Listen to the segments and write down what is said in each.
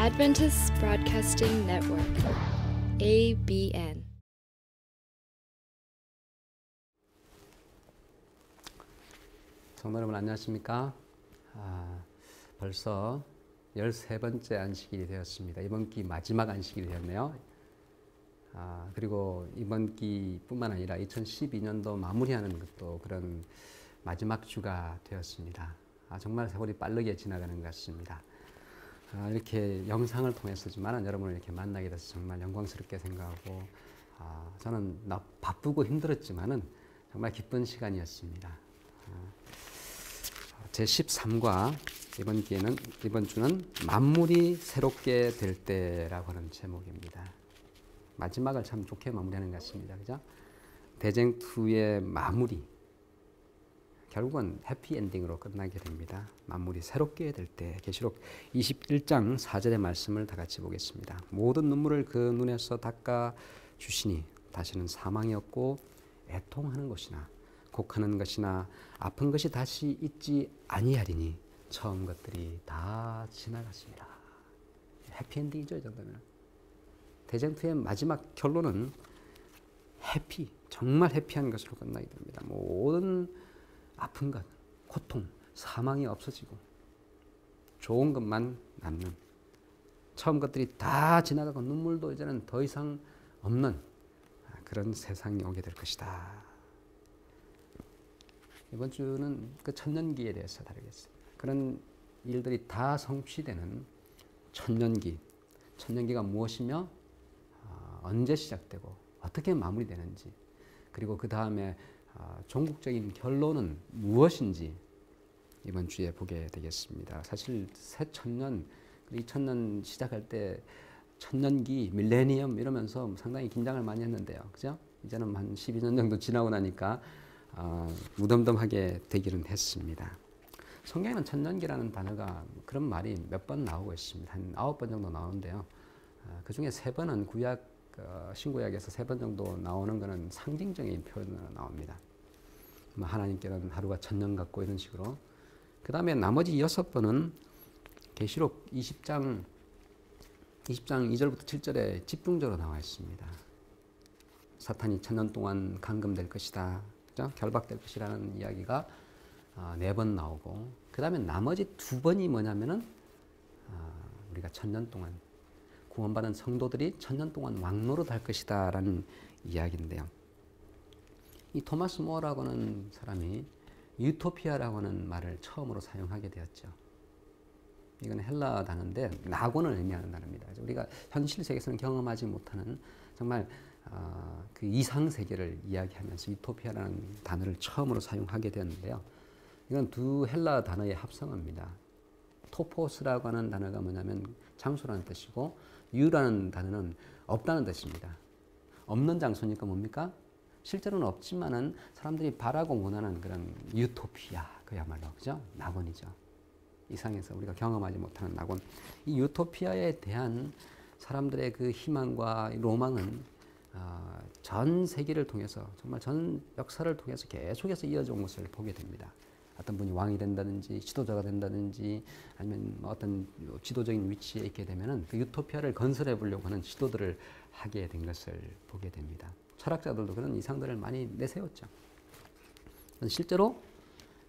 Adventist Broadcasting Network, ABN. 성도 여러분 안녕하십니까? 벌써 13번째 안식일이 되었습니다. 이번 기 마지막 안식일이 되었네요. 그리고 이번 기뿐만 아니라 2012년도 마무리하는 것도 그런 마지막 주가 되었습니다. 정말 세월이 빠르게 지나가는 것 같습니다. 이렇게 영상을 통해서지만 여러분을 이렇게 만나게 돼서 정말 영광스럽게 생각하고 저는 바쁘고 힘들었지만은 정말 기쁜 시간이었습니다. 제13과 이번 주는 만물이 새롭게 될 때라고 하는 제목입니다. 마지막을 참 좋게 마무리하는 것 같습니다. 그죠? 대쟁투의 마무리. 결국은 해피엔딩으로 끝나게 됩니다. 만물이 새롭게 될 때. 계시록 21장 4절의 말씀을 다 같이 보겠습니다. 모든 눈물을 그 눈에서 닦아 주시니 다시는 사망이 없고 애통하는 것이나 곡하는 것이나 아픈 것이 다시 있지 아니하리니 처음 것들이 다 지나갔습니다. 해피엔딩이죠, 이 정도면. 대쟁투의 마지막 결론은 해피, 정말 해피한 것으로 끝나게 됩니다. 모든 아픈 것, 고통, 사망이 없어지고 좋은 것만 남는, 처음 것들이 다 지나가고 눈물도 이제는 더 이상 없는 그런 세상이 오게 될 것이다. 이번 주는 그 천년기에 대해서 다루겠습니다. 그런 일들이 다 성취되는 천년기. 천년기가 무엇이며 언제 시작되고 어떻게 마무리되는지, 그리고 그 다음에 종국적인 결론은 무엇인지 이번 주에 보게 되겠습니다. 사실 새 천년, 2000년 시작할 때 천년기, 밀레니엄 이러면서 상당히 긴장을 많이 했는데요. 그죠? 이제는 한 12년 정도 지나고 나니까 무덤덤하게 되기는 했습니다. 성경에는 천년기라는 단어가 그런 말이 몇 번 나오고 있습니다. 한 9번 정도 나오는데요. 그 중에 3번은 신구약에서 3번 정도 나오는 것은 상징적인 표현으로 나옵니다. 하나님께는 하루가 천년 같고 이런 식으로. 그 다음에 나머지 6번은 계시록 20장 2절부터 7절에 집중적으로 나와 있습니다. 사탄이 천년 동안 감금될 것이다, 그죠? 결박될 것이라는 이야기가 4번 나오고, 그 다음에 나머지 2번이 뭐냐면은 우리가 천년 동안 구원받은 성도들이 천년 동안 왕노릇 할 것이다 라는 이야기인데요. 이 토마스 모어라고 하는 사람이 유토피아라고 하는 말을 처음으로 사용하게 되었죠. 이건 헬라 단어인데 낙원을 의미하는 단어입니다. 우리가 현실 세계에서는 경험하지 못하는 정말 그 이상 세계를 이야기하면서 유토피아라는 단어를 처음으로 사용하게 되었는데요. 이건 두 헬라 단어의 합성어입니다. 토포스라고 하는 단어가 뭐냐면 장소라는 뜻이고, 유라는 단어는 없다는 뜻입니다. 없는 장소니까 뭡니까? 실제로는 없지만은 사람들이 바라고 원하는 그런 유토피아, 그야말로 그죠? 낙원이죠. 이상에서 우리가 경험하지 못하는 낙원. 이 유토피아에 대한 사람들의 그 희망과 로망은 전 세계를 통해서, 정말 전 역사를 통해서 계속해서 이어져 온 것을 보게 됩니다. 어떤 분이 왕이 된다든지 지도자가 된다든지 아니면 어떤 지도적인 위치에 있게 되면은 그 유토피아를 건설해 보려고 하는 시도들을 하게 된 것을 보게 됩니다. 철학자들도 그런 이상들을 많이 내세웠죠. 실제로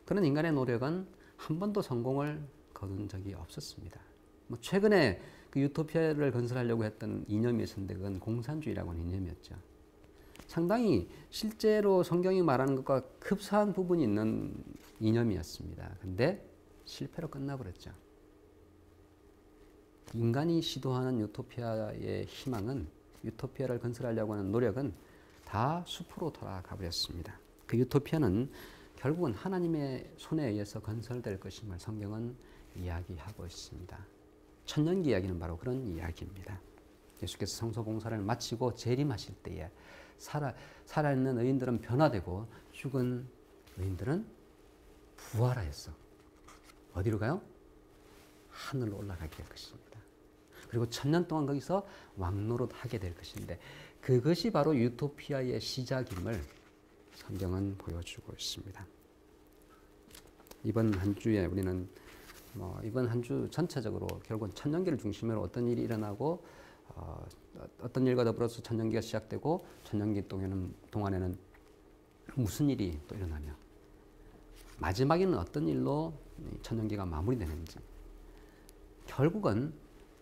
그런 인간의 노력은 한 번도 성공을 거둔 적이 없었습니다. 최근에 그 유토피아를 건설하려고 했던 이념이 있었는데 그건 공산주의라고 하는 이념이었죠. 상당히 실제로 성경이 말하는 것과 흡사한 부분이 있는 이념이었습니다. 근데 실패로 끝나버렸죠. 인간이 시도하는 유토피아의 희망은, 유토피아를 건설하려고 하는 노력은 다 숲으로 돌아가 버렸습니다. 그 유토피아는 결국은 하나님의 손에 의해서 건설될 것임을 성경은 이야기하고 있습니다. 천년기 이야기는 바로 그런 이야기입니다. 예수께서 성소 봉사를 마치고 재림하실 때에 살아있는 의인들은 변화되고 죽은 의인들은 부활하였어. 어디로 가요? 하늘로 올라가게 될 것입니다. 그리고 천년 동안 거기서 왕노릇 하게 될 것인데, 그것이 바로 유토피아의 시작임을 성경은 보여주고 있습니다. 이번 한 주에 우리는 이번 한 주 전체적으로 결국은 천년기를 중심으로 어떤 일이 일어나고 어떤 일과 더불어서 천년기가 시작되고 천년기 동안에는 무슨 일이 또 일어나며 마지막에는 어떤 일로 천년기가 마무리되는지 결국은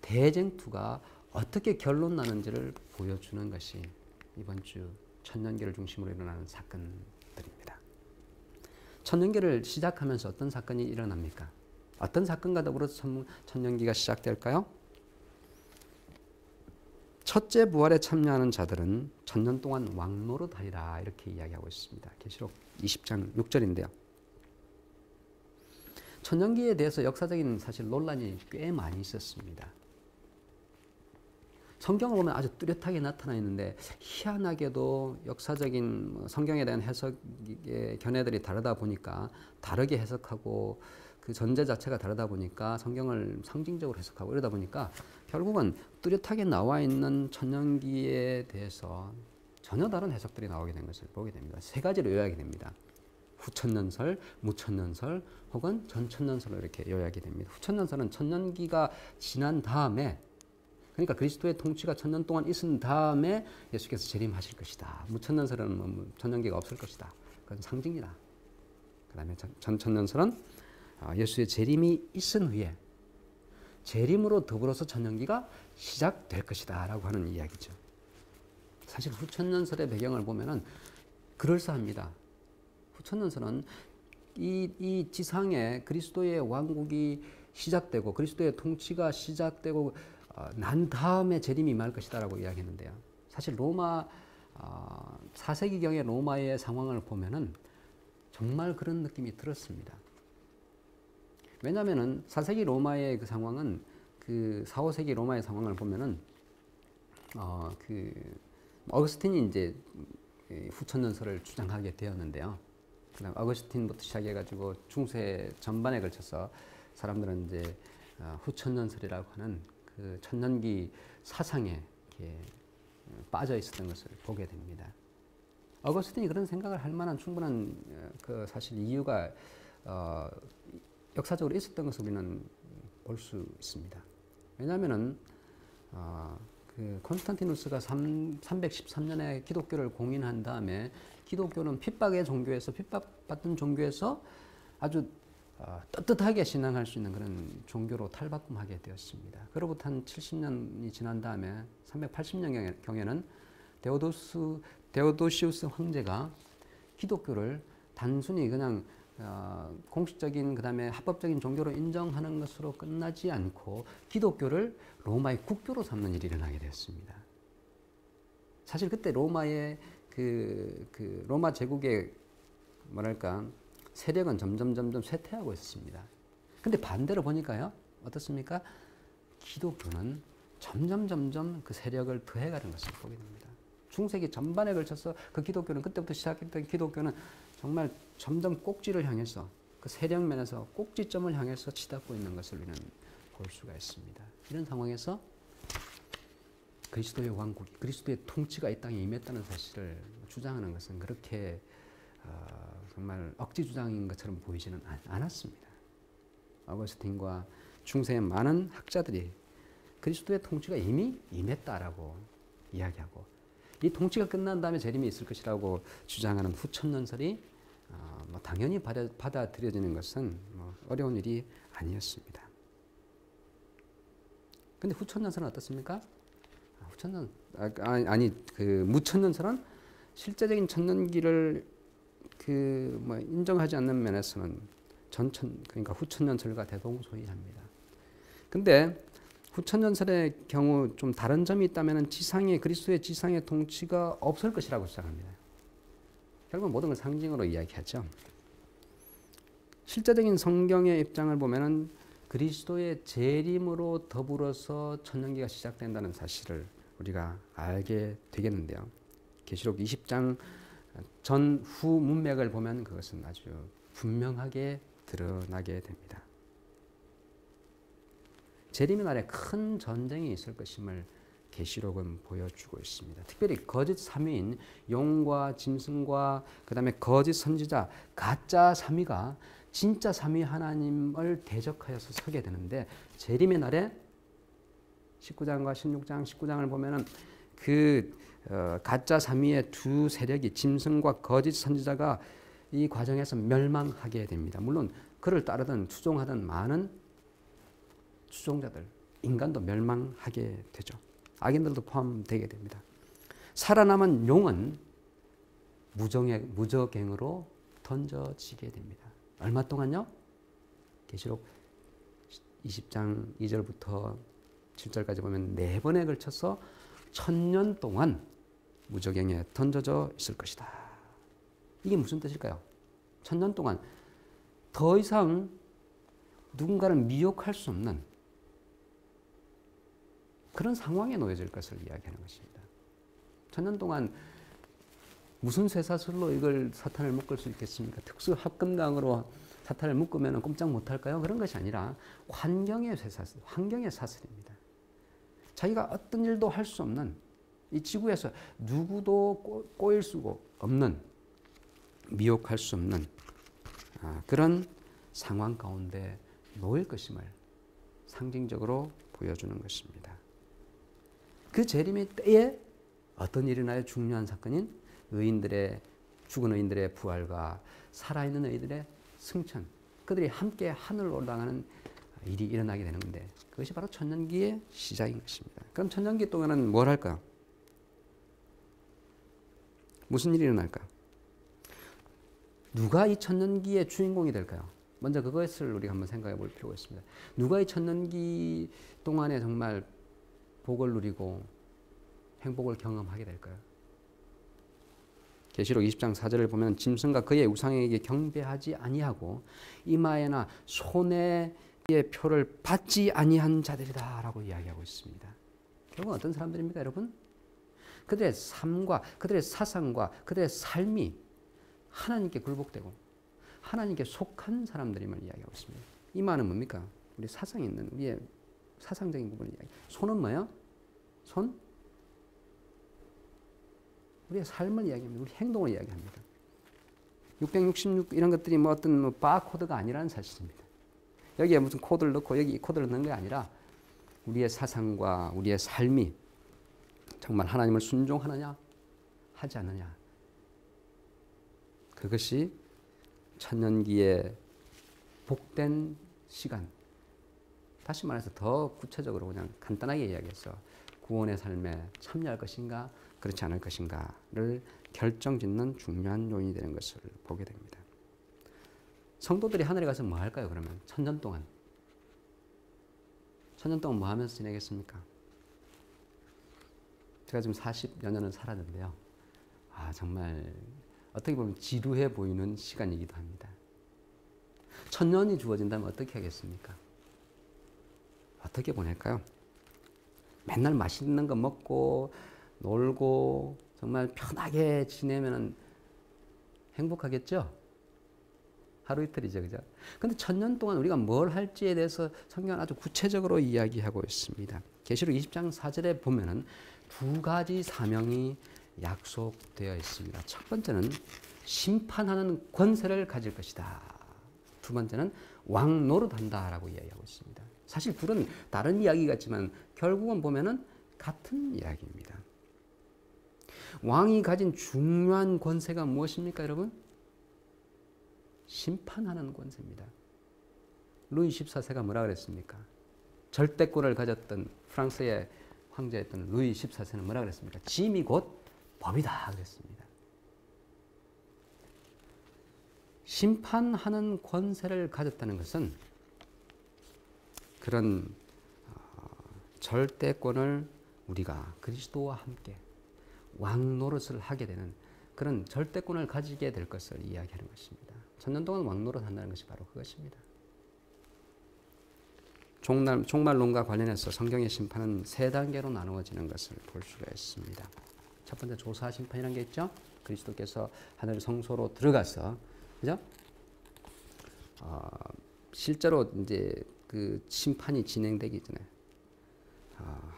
대쟁투가 어떻게 결론 나는지를 보여주는 것이 이번 주 천년기를 중심으로 일어나는 사건들입니다. 천년기를 시작하면서 어떤 사건이 일어납니까? 어떤 사건과 더불어서 천년기가 시작될까요? 첫째 부활에 참여하는 자들은 천년 동안 왕노릇하리라 이렇게 이야기하고 있습니다. 계시록 20장 6절인데요. 천년기에 대해서 역사적인 사실 논란이 꽤 많이 있었습니다. 성경을 보면 아주 뚜렷하게 나타나 있는데 희한하게도 역사적인 성경에 대한 해석의 견해들이 다르다 보니까 다르게 해석하고 그 전제 자체가 다르다 보니까 성경을 상징적으로 해석하고 이러다 보니까 결국은 뚜렷하게 나와 있는 천년기에 대해서 전혀 다른 해석들이 나오게 된 것을 보게 됩니다. 세 가지로 요약이 됩니다. 후천년설, 무천년설 혹은 전천년설로 이렇게 요약이 됩니다. 후천년설은 천년기가 지난 다음에 그러니까 그리스도의 통치가 천년 동안 있은 다음에 예수께서 재림하실 것이다. 무천년설은 천년기가 없을 것이다. 그건 상징이다. 그 다음에 전천년설은 예수의 재림이 있은 후에 재림으로 더불어서 천년기가 시작될 것이다 라고 하는 이야기죠. 사실 후천년설의 배경을 보면은 그럴싸합니다. 후천년설은 이 지상에 그리스도의 왕국이 시작되고 그리스도의 통치가 시작되고 난 다음에 재림이 임할 것이다 라고 이야기했는데요. 사실 로마 4세기경의 로마의 상황을 보면은 정말 그런 느낌이 들었습니다. 왜냐하면은 4세기 로마의 그 상황은 그 4, 5세기 로마의 상황을 보면은 어거스틴이 이제 후천년설을 주장하게 되었는데요. 그다음 어거스틴부터 시작해가지고 중세 전반에 걸쳐서 사람들은 이제 후천년설이라고 하는 그 천년기 사상에 이렇게 빠져 있었던 것을 보게 됩니다. 어거스틴이 그런 생각을 할 만한 충분한 그 사실 이유가 역사적으로 있었던 것을 우리는 볼 수 있습니다. 왜냐하면은 그 콘스탄티누스가 313년에 기독교를 공인한 다음에 기독교는 핍박의 종교에서 핍박받던 종교에서 아주 떳떳하게 신앙할 수 있는 그런 종교로 탈바꿈하게 되었습니다. 그로부터 한 70년이 지난 다음에 380년경에는 데오도시우스 황제가 기독교를 단순히 그냥 공식적인 그다음에 합법적인 종교로 인정하는 것으로 끝나지 않고 기독교를 로마의 국교로 삼는 일이 일어나게 되었습니다. 사실 그때 로마의 그 로마 제국의 뭐랄까 세력은 점점 쇠퇴하고 있었습니다. 근데 반대로 보니까요 어떻습니까? 기독교는 점점 그 세력을 더해가는 것을 보게 됩니다. 중세기 전반에 걸쳐서 그 기독교는 그때부터 시작했던 기독교는 정말 점점 꼭지를 향해서 그 세력면에서 꼭지점을 향해서 치닫고 있는 것을 우리는 볼 수가 있습니다. 이런 상황에서 그리스도의 왕국이 그리스도의 통치가 이 땅에 임했다는 사실을 주장하는 것은 그렇게 정말 억지 주장인 것처럼 보이지는 않았습니다. 어거스틴과 중세의 많은 학자들이 그리스도의 통치가 이미 임했다라고 이야기하고 이 통치가 끝난 다음에 재림이 있을 것이라고 주장하는 후천년설이 당연히 받아들여지는 것은 어려운 일이 아니었습니다. 근데 후천년설은 어떻습니까? 무천년설은 실제적인 천년기를 인정하지 않는 면에서는 그러니까 후천년설과 대동소이합니다. 근데 후천년설의 경우 좀 다른 점이 있다면 그리스도의 지상의 통치가 없을 것이라고 주장합니다. 결국 모든 걸 상징으로 이야기하죠. 실제적인 성경의 입장을 보면은 그리스도의 재림으로 더불어서 천년기가 시작된다는 사실을 우리가 알게 되겠는데요. 계시록 20장 전후 문맥을 보면 그것은 아주 분명하게 드러나게 됩니다. 재림의 날에 큰 전쟁이 있을 것임을 계시록은 보여주고 있습니다. 특별히 거짓 삼위인 용과 짐승과 그 다음에 거짓 선지자 가짜 삼위가 진짜 삼위 하나님을 대적하여서 서게 되는데 재림의 날에 19장과 16장, 19장을 보면은 가짜 삼위의 두 세력이 짐승과 거짓 선지자가 이 과정에서 멸망하게 됩니다. 물론 그를 따르던 추종하던 많은 추종자들, 인간도 멸망하게 되죠. 악인들도 포함되게 됩니다. 살아남은 용은 무저갱으로 던져지게 됩니다. 얼마 동안요? 계시록 20장 2절부터 7절까지 보면 4번에 걸쳐서 1000년 동안 무저갱에 던져져 있을 것이다. 이게 무슨 뜻일까요? 1000년 동안 더 이상 누군가를 미혹할 수 없는 그런 상황에 놓여질 것을 이야기하는 것입니다. 1000년 동안 무슨 쇠사슬로 이걸 사탄을 묶을 수 있겠습니까? 특수 합금강으로 사탄을 묶으면 꼼짝 못할까요? 그런 것이 아니라 환경의 쇠사슬, 환경의 사슬입니다. 자기가 어떤 일도 할 수 없는 이 지구에서 누구도 꼬일 수 없는, 미혹할 수 없는 그런 상황 가운데 놓일 것임을 상징적으로 보여주는 것입니다. 그 재림의 때에 어떤 일이 나요? 중요한 사건인 죽은 의인들의 부활과 살아있는 의인들의 승천, 그들이 함께 하늘로 올라가는 일이 일어나게 되는 건데 그것이 바로 천년기의 시작인 것입니다. 그럼 천년기 동안은 뭘 할까요? 무슨 일이 일어날까요? 누가 이 천년기의 주인공이 될까요? 먼저 그것을 우리가 한번 생각해 볼 필요가 있습니다. 누가 이 천년기 동안에 정말 복을 누리고 행복을 경험하게 될까요? 계시록 20장 4절을 보면 짐승과 그의 우상에게 경배하지 아니하고 이마에나 손에 표를 받지 아니한 자들이다 라고 이야기하고 있습니다. 결국은 어떤 사람들입니까 여러분? 그들의 삶과 그들의 사상과 그들의 삶이 하나님께 굴복되고 하나님께 속한 사람들임을 이야기하고 있습니다. 이마는 뭡니까? 우리 사상에 있는 우리의 사상적인 부분을 이야기해요. 손은 뭐예요? 손? 우리의 삶을 이야기합니다. 우리 행동을 이야기합니다. 666 이런 것들이 뭐 어떤 바코드가 아니라는 사실입니다. 여기에 무슨 코드를 넣고 여기 이 코드를 넣는 게 아니라 우리의 사상과 우리의 삶이 정말 하나님을 순종하느냐 하지 않느냐, 그것이 천년기의 복된 시간, 다시 말해서 더 구체적으로 그냥 간단하게 이야기해서 구원의 삶에 참여할 것인가 그렇지 않을 것인가를 결정짓는 중요한 요인이 되는 것을 보게 됩니다. 성도들이 하늘에 가서 뭐 할까요? 그러면 천년 동안 뭐 하면서 지내겠습니까? 제가 지금 40여 년을 살았는데요. 정말 어떻게 보면 지루해 보이는 시간이기도 합니다. 천년이 주어진다면 어떻게 하겠습니까? 어떻게 보낼까요? 맨날 맛있는 거 먹고 놀고 정말 편하게 지내면 행복하겠죠? 하루 이틀이죠, 그죠? 근데 천년 동안 우리가 뭘 할지에 대해서 성경은 아주 구체적으로 이야기하고 있습니다. 계시록 20장 4절에 보면은 두 가지 사명이 약속되어 있습니다. 첫 번째는 심판하는 권세를 가질 것이다. 두 번째는 왕 노릇한다라고 이야기하고 있습니다. 사실 둘은 다른 이야기 같지만 결국은 보면은 같은 이야기입니다. 왕이 가진 중요한 권세가 무엇입니까, 여러분? 심판하는 권세입니다. 루이 14세가 뭐라 그랬습니까? 절대권을 가졌던 프랑스의 황제였던 루이 14세는 뭐라 그랬습니까? 짐이 곧 법이다 그랬습니다. 심판하는 권세를 가졌다는 것은 그런 절대권을 우리가 그리스도와 함께 왕 노릇을 하게 되는 그런 절대권을 가지게 될 것을 이야기하는 것입니다. 천년 동안 왕 노릇 한다는 것이 바로 그것입니다. 종말론과 관련해서 성경의 심판은 세 단계로 나누어지는 것을 볼 수가 있습니다. 첫 번째 조사 심판이라는 게 있죠. 그리스도께서 하늘 성소로 들어가서, 그죠? 실제로 이제 그 심판이 진행되기 전에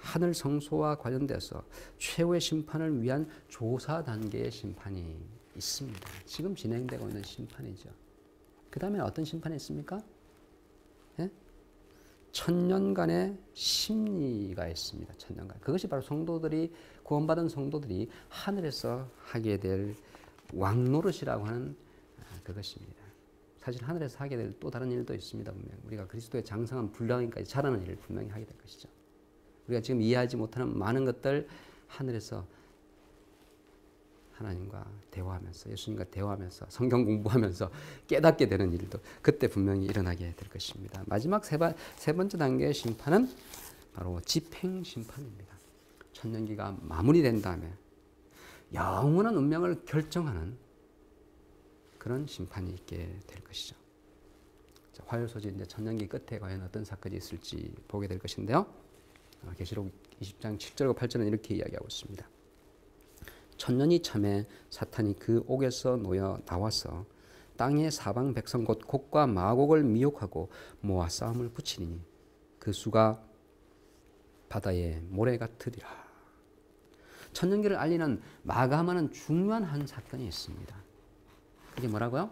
하늘 성소와 관련돼서 최후의 심판을 위한 조사 단계의 심판이 있습니다. 지금 진행되고 있는 심판이죠. 그 다음에 어떤 심판이 있습니까? 예? 천년간의 심리가 있습니다. 천년간. 그것이 바로 성도들이 구원받은 성도들이 하늘에서 하게 될 왕노릇이라고 하는 그것입니다. 사실 하늘에서 하게 될 또 다른 일도 있습니다. 분명 우리가 그리스도의 장성한 분량까지 자라는 일을 분명히 하게 될 것이죠. 우리가 지금 이해하지 못하는 많은 것들 하늘에서 하나님과 대화하면서 예수님과 대화하면서 성경 공부하면서 깨닫게 되는 일도 그때 분명히 일어나게 될 것입니다. 마지막 세 번째 단계의 심판은 바로 집행심판입니다. 천년기가 마무리된 다음에 영원한 운명을 결정하는 그런 심판이 있게 될 것이죠. 화요소지 이제 천년기 끝에 과연 어떤 사건이 있을지 보게 될 것인데요. 계시록 20장 7절과 8절은 이렇게 이야기하고 있습니다. 천년이 참에 사탄이 그 옥에서 놓여 나와서 땅의 사방 백성 곧 곡과 마곡을 미혹하고 모아 싸움을 붙이니 그 수가 바다의 모래 같으리라. 천년기를 알리는 마감하는 중요한 한 사건이 있습니다. 그게 뭐라고요?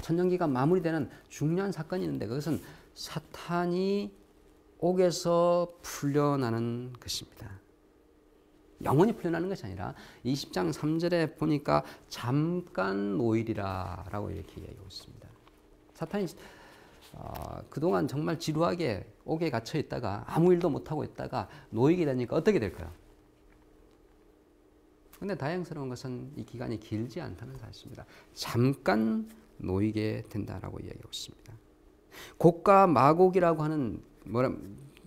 천년기가 마무리되는 중요한 사건이 있는데 그것은 사탄이 옥에서 풀려나는 것입니다. 영원히 풀려나는 것이 아니라 20장 3절에 보니까 잠깐 노일이라 라고 이렇게 얘기하고 있습니다. 사탄이 그동안 정말 지루하게 옥에 갇혀 있다가 아무 일도 못하고 있다가 노이게 되니까 어떻게 될까요? 근데 다행스러운 것은 이 기간이 길지 않다는 사실입니다. 잠깐 놓이게 된다라고 이야기하고 있습니다. 곡과 마곡이라고 하는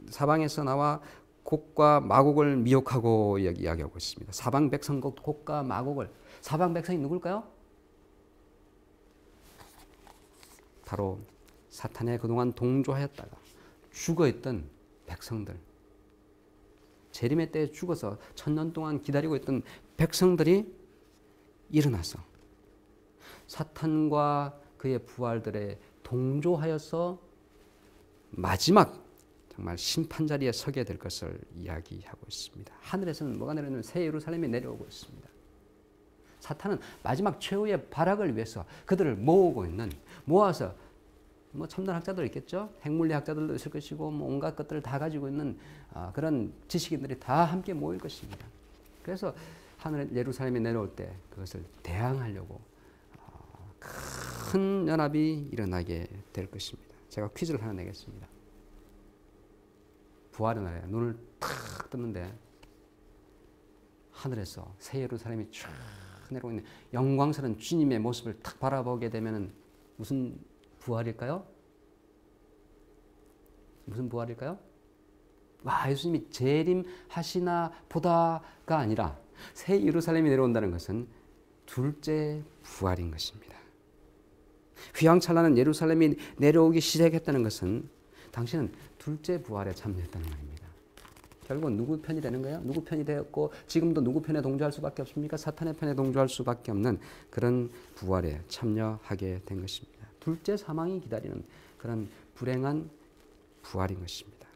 사방에서 나와 곡과 마곡을 미혹하고 이야기하고 있습니다. 사방 백성 곡과 마곡을 사방 백성이 누굴까요? 바로 사탄에 그동안 동조하였다가 죽어있던 백성들, 재림의 때에 죽어서 천년 동안 기다리고 있던 백성들이 일어나서 사탄과 그의 부활들에 동조하여서 마지막 정말 심판 자리에 서게 될 것을 이야기하고 있습니다. 하늘에서는 뭐가 내려오는 새 예루살렘이 내려오고 있습니다. 사탄은 마지막 최후의 발악을 위해서 그들을 모아서 첨단 학자들 있겠죠. 핵물리 학자들도 있을 것이고 온갖 것들을 다 가지고 있는 그런 지식인들이 다 함께 모일 것입니다. 그래서 하늘 예루살렘에 내려올 때 그것을 대항하려고 큰 연합이 일어나게 될 것입니다. 제가 퀴즈를 하나 내겠습니다. 부활의 날에 눈을 탁 뜨는데 하늘에서 새 예루살렘이 쫙 내려오고 있는 영광스러운 주님의 모습을 탁 바라보게 되면 무슨 부활일까요? 무슨 부활일까요? 예수님이 재림하시나 보다가 아니라 새 예루살렘이 내려온다는 것은 둘째 부활인 것입니다. 휘황찬란한 예루살렘이 내려오기 시작했다는 것은 당신은 둘째 부활에 참여했다는 말입니다. 결국은 누구 편이 되는 거예요? 누구 편이 되었고 지금도 누구 편에 동조할 수밖에 없습니까? 사탄의 편에 동조할 수밖에 없는 그런 부활에 참여하게 된 것입니다. 둘째 사망이 기다리는 그런 불행한 부활인 것입니다.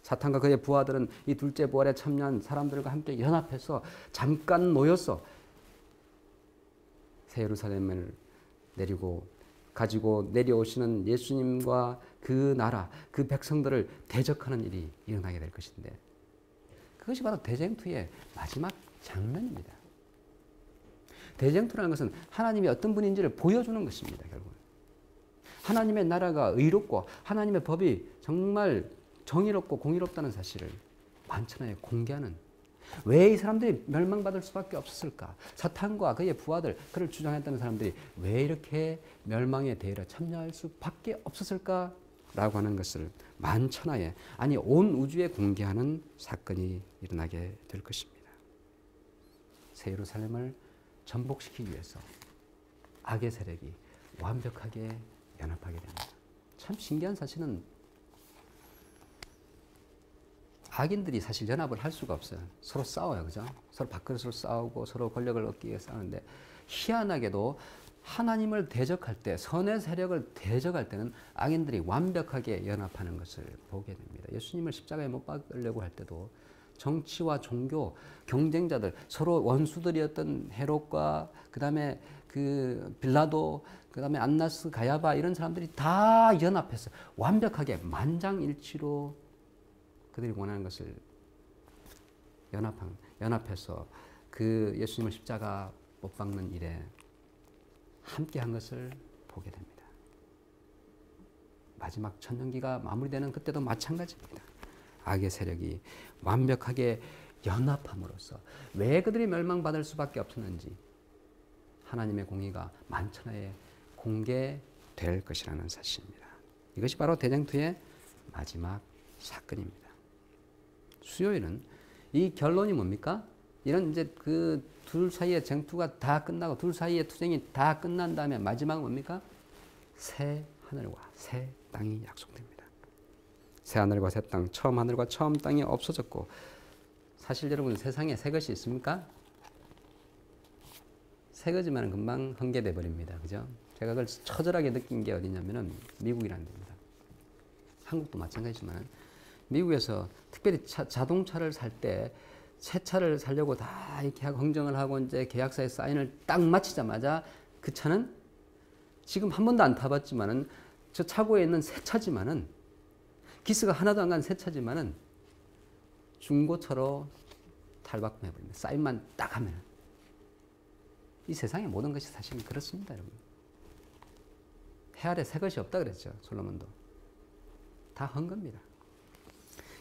사탄과 그의 부하들은 이 둘째 부활에 참여한 사람들과 함께 연합해서 잠깐 모여서 새 예루살렘을 가지고 내려오시는 예수님과 그 나라, 그 백성들을 대적하는 일이 일어나게 될 것인데 그것이 바로 대쟁투의 마지막 장면입니다. 대쟁투라는 것은 하나님이 어떤 분인지를 보여주는 것입니다. 결국은 하나님의 나라가 의롭고 하나님의 법이 정말 정의롭고 공의롭다는 사실을 만천하에 공개하는, 왜 이 사람들이 멸망받을 수밖에 없었을까? 사탄과 그의 부하들, 그를 주장했다는 사람들이 왜 이렇게 멸망의 대열에 참여할 수밖에 없었을까? 라고 하는 것을 만천하에, 아니 온 우주에 공개하는 사건이 일어나게 될 것입니다. 새 예루살렘을 전복시키기 위해서 악의 세력이 완벽하게 연합하게 됩니다. 참 신기한 사실은 악인들이 사실 연합을 할 수가 없어요. 서로 싸워요. 그죠? 서로 밥그릇으로 싸우고 서로 권력을 얻기 위해 싸우는데 희한하게도 하나님을 대적할 때, 선의 세력을 대적할 때는 악인들이 완벽하게 연합하는 것을 보게 됩니다. 예수님을 십자가에 못 박으려고 할 때도 정치와 종교, 경쟁자들, 서로 원수들이었던 헤롯과 그 다음에 그 빌라도, 그 다음에 안나스, 가야바 이런 사람들이 다 연합해서 완벽하게 만장일치로 그들이 원하는 것을 연합해서 그 예수님을 십자가 못 박는 일에 함께 한 것을 보게 됩니다. 마지막 천년기가 마무리되는 그때도 마찬가지입니다. 악의 세력이 완벽하게 연합함으로써 왜 그들이 멸망받을 수밖에 없었는지 하나님의 공의가 만천하에 공개될 것이라는 사실입니다. 이것이 바로 대쟁투의 마지막 사건입니다. 수요일은 이 결론이 뭡니까? 이런 이제 그 둘 사이의 쟁투가 다 끝나고 둘 사이의 투쟁이 다 끝난 다음에 마지막은 뭡니까? 새 하늘과 새 땅이 약속됩니다. 새 하늘과 새 땅, 처음 하늘과 처음 땅이 없어졌고, 사실 여러분 세상에 새 것이 있습니까? 새 거지만 금방 흥계돼 버립니다. 그죠? 제가 그걸 처절하게 느낀 게 어디냐면은 미국이라는 데입니다. 한국도 마찬가지지만 미국에서 특별히 자동차를 살 때 새 차를 사려고 다 이렇게 하고 흥정을 하고 이제 계약서에 사인을 딱 마치자마자 그 차는 지금 한 번도 안 타봤지만은 저 차고에 있는 새 차지만은 기스가 하나도 안 간 새 차지만은 중고차로 탈바꿈해버립니다. 사인만 딱 하면. 이 세상의 모든 것이 사실은 그렇습니다, 여러분. 해 아래 새 것이 없다 그랬죠, 솔로몬도. 다 한 겁니다.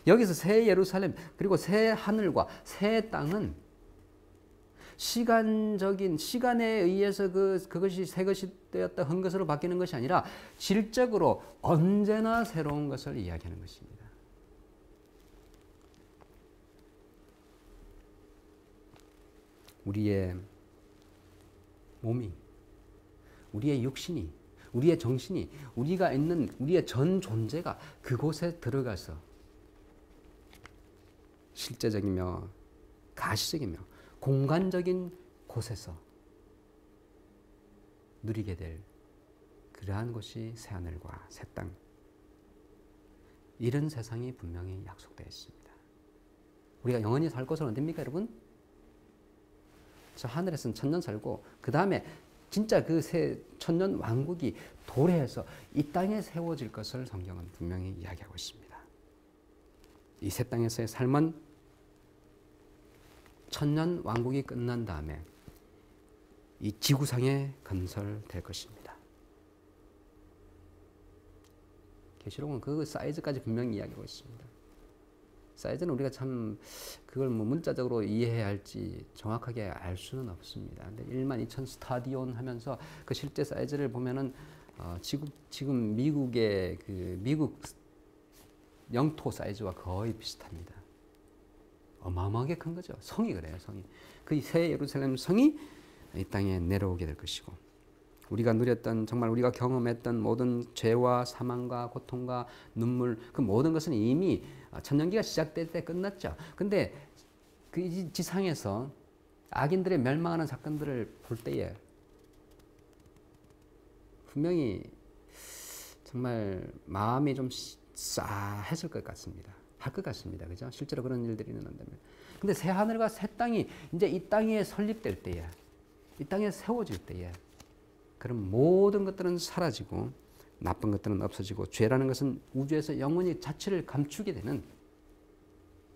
여기서 새 예루살렘 그리고 새 하늘과 새 땅은 시간적인 시간에 의해서 그것이 새 것이 되었다 한 것으로 바뀌는 것이 아니라 질적으로 언제나 새로운 것을 이야기하는 것입니다. 우리의 몸이, 우리의 육신이, 우리의 정신이, 우리가 있는 우리의 전 존재가 그곳에 들어가서 실제적이며 가시적이며 공간적인 곳에서 누리게 될 그러한 곳이 새하늘과 새 땅, 이런 세상이 분명히 약속되어 있습니다. 우리가 영원히 살 곳은 어디입니까, 여러분? 저 하늘에서는 천년 살고 그 다음에 진짜 그 새 천년 왕국이 도래해서 이 땅에 세워질 것을 성경은 분명히 이야기하고 있습니다. 이 새 땅에서의 삶은 천년 왕국이 끝난 다음에 이 지구상에 건설될 것입니다. 계시록은 그 사이즈까지 분명히 이야기하고 있습니다. 사이즈는 우리가 참 그걸 뭐 문자적으로 이해해야 할지 정확하게 알 수는 없습니다. 근데 12,000 스타디온 하면서 그 실제 사이즈를 보면은 지금 미국의 그 미국 영토 사이즈와 거의 비슷합니다. 어마어마하게 큰 거죠. 성이 그래요, 성이. 그 새 예루살렘 성이 이 땅에 내려오게 될 것이고, 우리가 누렸던, 정말 우리가 경험했던 모든 죄와 사망과 고통과 눈물, 그 모든 것은 이미 천년기가 시작될 때 끝났죠. 근데 그 지상에서 악인들의 멸망하는 사건들을 볼 때에 분명히 정말 마음이 좀 싸했을 것 같습니다. 할 것 같습니다. 그죠? 실제로 그런 일들이 일어난다면. 근데 새 하늘과 새 땅이 이제 이 땅에 설립될 때에, 이 땅에 세워질 때에, 그럼 모든 것들은 사라지고 나쁜 것들은 없어지고 죄라는 것은 우주에서 영원히 자취를 감추게 되는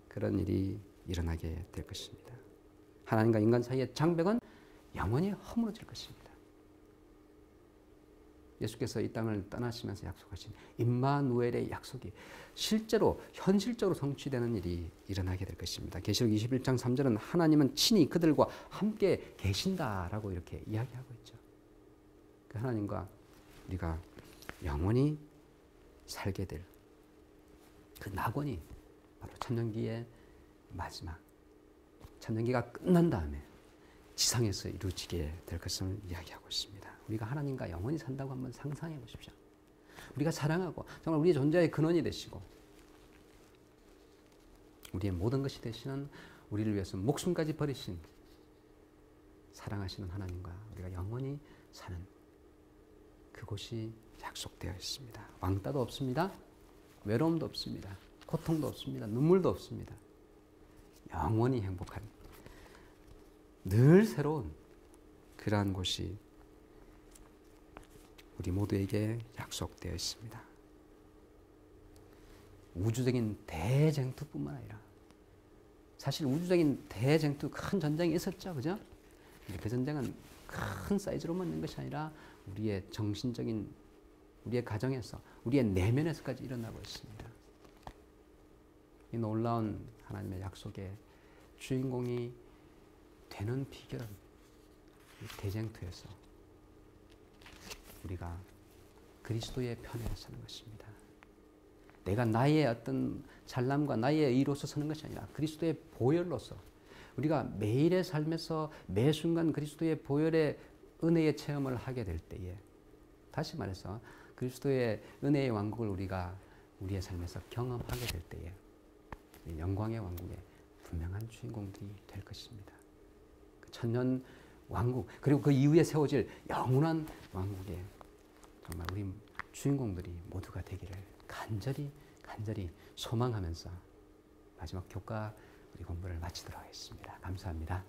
그런 일이 일어나게 될 것입니다. 하나님과 인간 사이의 장벽은 영원히 허물어질 것입니다. 예수께서 이 땅을 떠나시면서 약속하신 임마누엘의 약속이 실제로 현실적으로 성취되는 일이 일어나게 될 것입니다. 계시록 21장 3절은 하나님은 친히 그들과 함께 계신다라고 이렇게 이야기하고 있죠. 그 하나님과 우리가 영원히 살게 될 그 낙원이 바로 천년기의 마지막, 천년기가 끝난 다음에 지상에서 이루어지게 될 것을 이야기하고 있습니다. 우리가 하나님과 영원히 산다고 한번 상상해 보십시오. 우리가 사랑하고 정말 우리의 존재의 근원이 되시고 우리의 모든 것이 되시는, 우리를 위해서 목숨까지 버리신 사랑하시는 하나님과 우리가 영원히 사는 그곳이 약속되어 있습니다. 왕따도 없습니다. 외로움도 없습니다. 고통도 없습니다. 눈물도 없습니다. 영원히 행복한, 늘 새로운 그러한 곳이 우리 모두에게 약속되어 있습니다. 우주적인 대쟁투뿐만 아니라 사실 우주적인 대쟁투 큰 전쟁이 있었죠. 그죠? 그 전쟁은 큰 사이즈로만 있는 것이 아니라 우리의 정신적인 우리의 가정에서 우리의 내면에서까지 일어나고 있습니다. 이 놀라운 하나님의 약속의 주인공이 되는 비결은 대쟁투에서 우리가 그리스도의 편에 서는 것입니다. 내가 나의 어떤 잘남과 나의 의로서 서는 것이 아니라 그리스도의 보혈로서 우리가 매일의 삶에서 매 순간 그리스도의 보혈의 은혜의 체험을 하게 될 때에 다시 말해서 그리스도의 은혜의 왕국을 우리가 우리의 삶에서 경험하게 될 때에 영광의 왕국의 분명한 주인공들이 될 것입니다. 그 천년 왕국 그리고 그 이후에 세워질 영원한 왕국에 정말 우리 주인공들이 모두가 되기를 간절히 소망하면서 마지막 교과 우리 공부를 마치도록 하겠습니다. 감사합니다.